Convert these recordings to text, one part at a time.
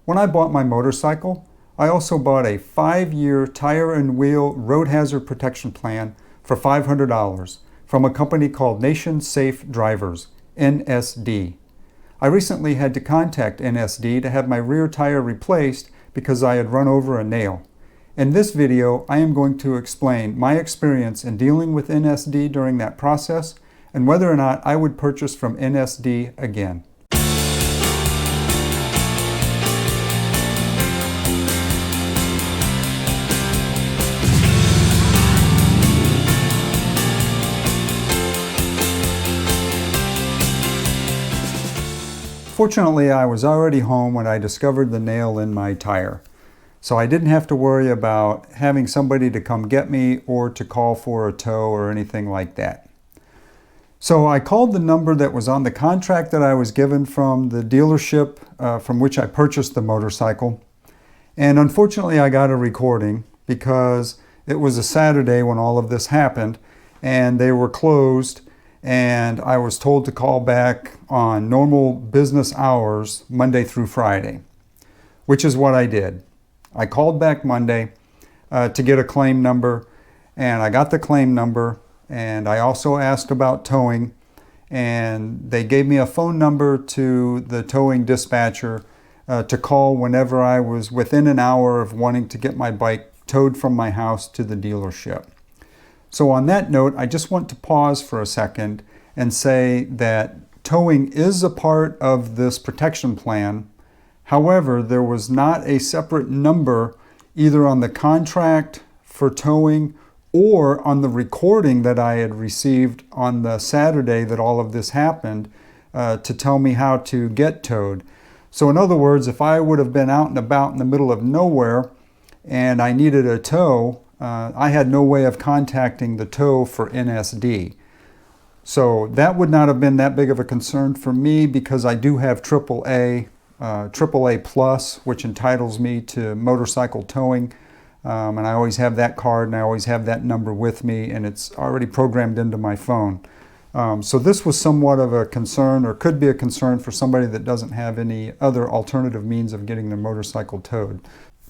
When I bought my motorcycle, I also bought a 5-year tire and wheel road hazard protection plan for $500 from a company called Nation Safe Drivers, NSD. I recently had to contact NSD to have my rear tire replaced because I had run over a nail. In this video, I am going to explain my experience in dealing with NSD during that process and whether or not I would purchase from NSD again. Fortunately, I was already home when I discovered the nail in my tire, so I didn't have to worry about having somebody to come get me or to call for a tow or anything like that. So I called the number that was on the contract that I was given from the dealership from which I purchased the motorcycle, and unfortunately I got a recording because it was a Saturday when all of this happened and they were closed, and I was told to call back on normal business hours Monday through Friday, which is what I did. I called back Monday to get a claim number, and I got the claim number, and I also asked about towing, and they gave me a phone number to the towing dispatcher to call whenever I was within an hour of wanting to get my bike towed from my house to the dealership. So on that note, I just want to pause for a second and say that towing is a part of this protection plan. However, there was not a separate number either on the contract for towing or on the recording that I had received on the Saturday that all of this happened to tell me how to get towed. So in other words, if I would have been out and about in the middle of nowhere and I needed a tow, I had no way of contacting the tow for NSD. So that would not have been that big of a concern for me because I do have AAA Plus, which entitles me to motorcycle towing. And I always have that card and I always have that number with me, and it's already programmed into my phone. So this was somewhat of a concern, or could be a concern, for somebody that doesn't have any other alternative means of getting their motorcycle towed.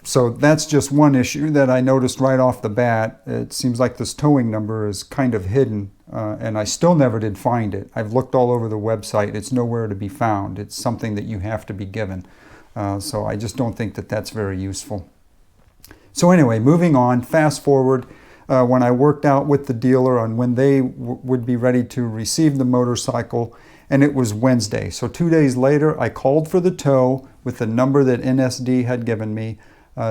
So that's just one issue that I noticed right off the bat. It seems like this towing number is kind of hidden, and I still never did find it. I've looked all over the website. It's nowhere to be found. It's something that you have to be given. So I just don't think that that's very useful. So anyway, moving on, fast forward, when I worked out with the dealer on when they would be ready to receive the motorcycle, and it was Wednesday. So 2 days later, I called for the tow with the number that NSD had given me.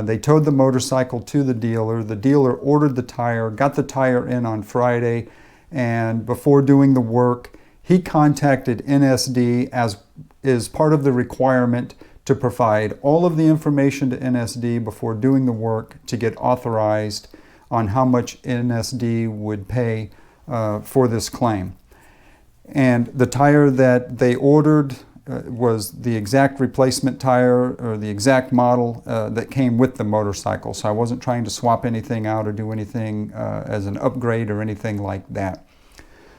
They towed the motorcycle to the dealer. The dealer ordered the tire, got the tire in on Friday, and before doing the work, he contacted NSD as is part of the requirement to provide all of the information to NSD before doing the work to get authorized on how much NSD would pay for this claim. And the tire that they ordered was the exact replacement tire, or the exact model that came with the motorcycle. So I wasn't trying to swap anything out or do anything as an upgrade or anything like that.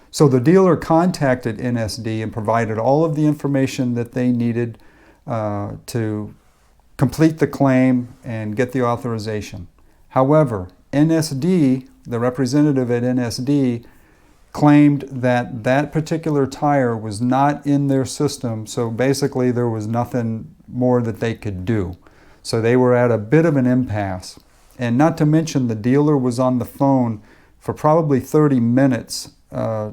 So the dealer contacted NSD and provided all of the information that they needed to complete the claim and get the authorization. However, NSD, the representative at NSD, claimed that that particular tire was not in their system, so basically there was nothing more that they could do. So they were at a bit of an impasse. And not to mention, the dealer was on the phone for probably 30 minutes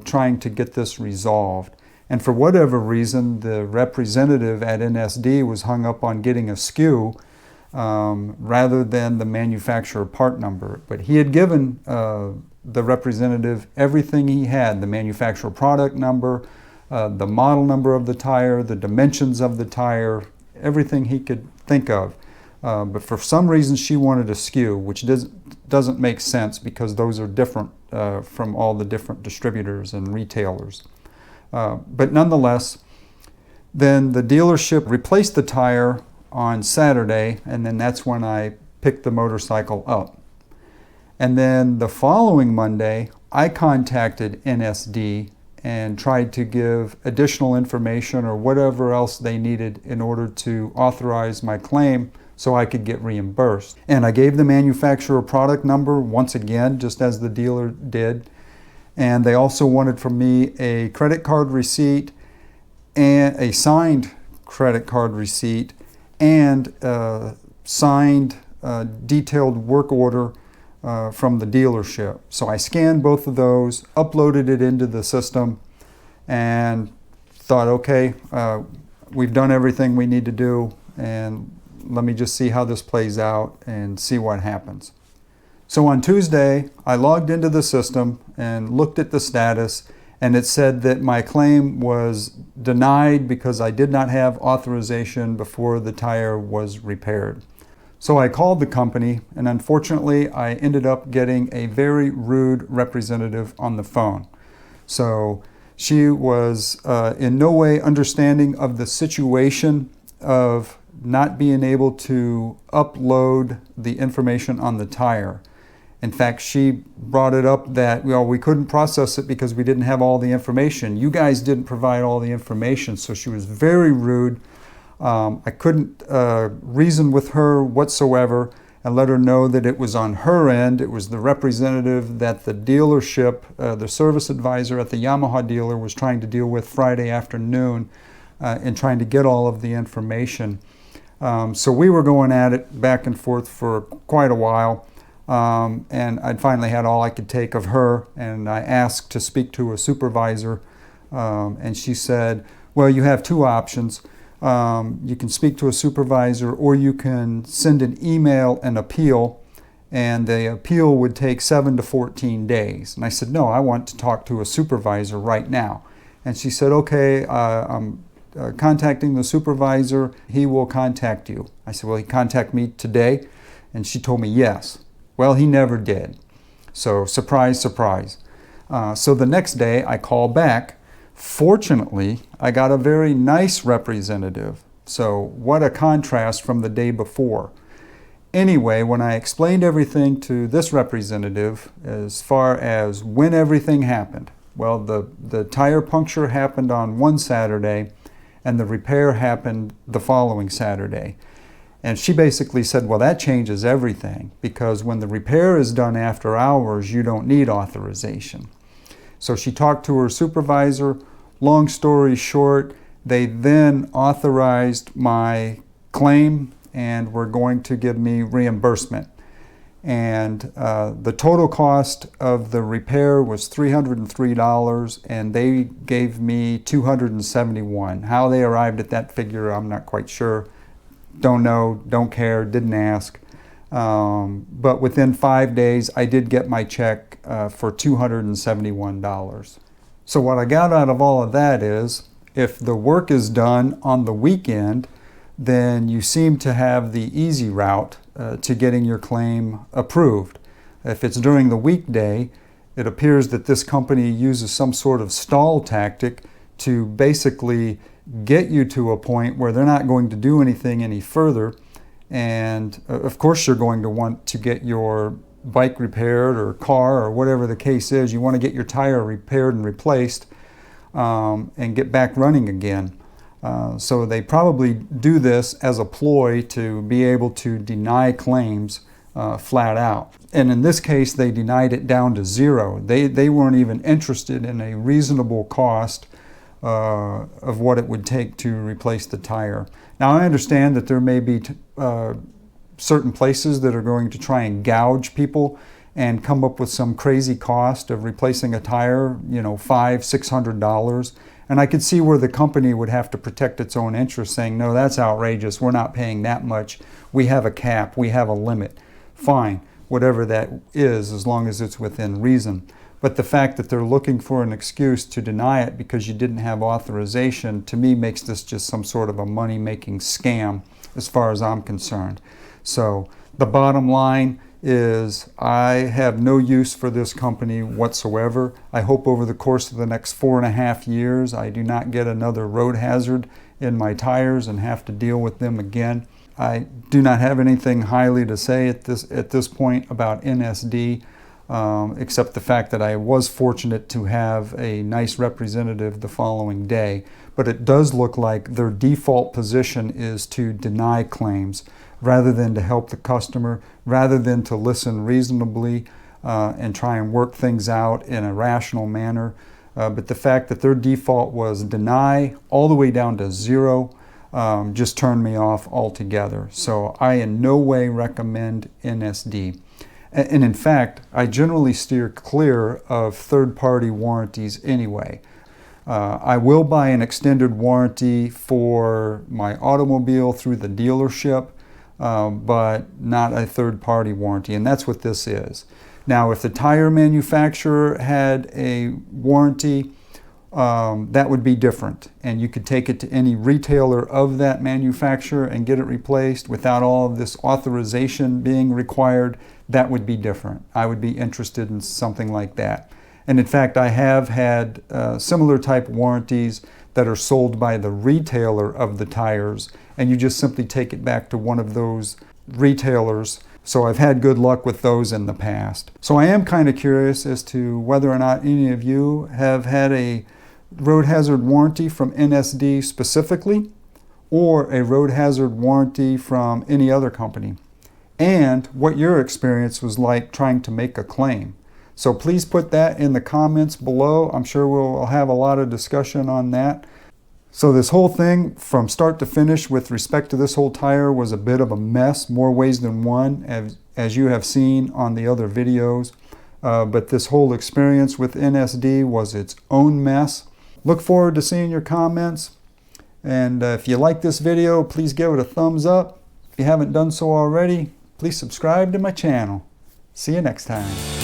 trying to get this resolved. And for whatever reason, the representative at NSD was hung up on getting a SKU rather than the manufacturer part number. But he had given the representative everything he had: the manufacturer product number, the model number of the tire, the dimensions of the tire, everything he could think of. But for some reason she wanted a SKU, which doesn't make sense because those are different from all the different distributors and retailers. But nonetheless, then the dealership replaced the tire on Saturday, and then that's when I picked the motorcycle up. And then the following Monday, I contacted NSD and tried to give additional information or whatever else they needed in order to authorize my claim so I could get reimbursed. And I gave the manufacturer product number once again, just as the dealer did. And they also wanted from me a credit card receipt and a signed credit card receipt and a signed detailed work order from the dealership. So I scanned both of those, uploaded it into the system, and thought, okay, we've done everything we need to do, and let me just see how this plays out and see what happens. So on Tuesday, I logged into the system and looked at the status, and it said that my claim was denied because I did not have authorization before the tire was repaired. So I called the company, and unfortunately I ended up getting a very rude representative on the phone. So she was in no way understanding of the situation of not being able to upload the information on the tire. In fact, she brought it up that, well, we couldn't process it because we didn't have all the information. You guys didn't provide all the information. So she was very rude. I couldn't reason with her whatsoever and let her know that it was on her end. It was the representative that the dealership, the service advisor at the Yamaha dealer was trying to deal with Friday afternoon and trying to get all of the information. So we were going at it back and forth for quite a while. And I'd finally had all I could take of her, and I asked to speak to a supervisor, and she said, well, you have two options. You can speak to a supervisor, or you can send an email and appeal, and the appeal would take 7 to 14 days. And I said, no, I want to talk to a supervisor right now. And she said, okay, I'm contacting the supervisor. He will contact you. I said, will he contact me today? And she told me yes. Well, he never did. So surprise, surprise. So the next day I call back. Fortunately, I got a very nice representative. So what a contrast from the day before. Anyway, when I explained everything to this representative as far as when everything happened, well, the tire puncture happened on one Saturday and the repair happened the following Saturday. And she basically said, well, that changes everything, because when the repair is done after hours, you don't need authorization. So she talked to her supervisor. Long story short, they then authorized my claim and were going to give me reimbursement. And the total cost of the repair was $303, and they gave me $271. How they arrived at that figure, I'm not quite sure. Don't know, don't care, didn't ask. But within 5 days, I did get my check for $271. So what I got out of all of that is, if the work is done on the weekend, then you seem to have the easy route to getting your claim approved. If it's during the weekday, it appears that this company uses some sort of stall tactic to basically get you to a point where they're not going to do anything any further. And of course you're going to want to get your bike repaired or car or whatever the case is. You want to get your tire repaired and replaced and get back running again. So they probably do this as a ploy to be able to deny claims flat out. And in this case, they denied it down to zero. They weren't even interested in a reasonable cost of what it would take to replace the tire. Now I understand that there may be certain places that are going to try and gouge people and come up with some crazy cost of replacing a tire, $500–600. And I could see where the company would have to protect its own interests, saying, no, that's outrageous, we're not paying that much, we have a cap, we have a limit. Fine, whatever that is, as long as it's within reason. But the fact that they're looking for an excuse to deny it because you didn't have authorization, to me makes this just some sort of a money-making scam as far as I'm concerned. So the bottom line is I have no use for this company whatsoever. I hope over the course of the next 4.5 years I do not get another road hazard in my tires and have to deal with them again. I do not have anything highly to say at this point about NSD. except the fact that I was fortunate to have a nice representative the following day. But it does look like their default position is to deny claims rather than to help the customer, rather than to listen reasonably and try and work things out in a rational manner. But the fact that their default was deny all the way down to 0 just turned me off altogether. So I in no way recommend NSD. And in fact, I generally steer clear of third-party warranties anyway. I will buy an extended warranty for my automobile through the dealership, but not a third-party warranty, and that's what this is. Now, if the tire manufacturer had a warranty, that would be different, and you could take it to any retailer of that manufacturer and get it replaced without all of this authorization being required. That would be different. I would be interested in something like that. And in fact, I have had similar type warranties that are sold by the retailer of the tires, and you just simply take it back to one of those retailers. So I've had good luck with those in the past. So I am kind of curious as to whether or not any of you have had a road hazard warranty from NSD specifically, or a road hazard warranty from any other company, and what your experience was like trying to make a claim. So please put that in the comments below. I'm sure we'll have a lot of discussion on that. So this whole thing from start to finish with respect to this whole tire was a bit of a mess, more ways than one, as you have seen on the other videos. But this whole experience with NSD was its own mess. Look forward to seeing your comments. And if you like this video, please give it a thumbs up. If you haven't done so already, please subscribe to my channel. See you next time.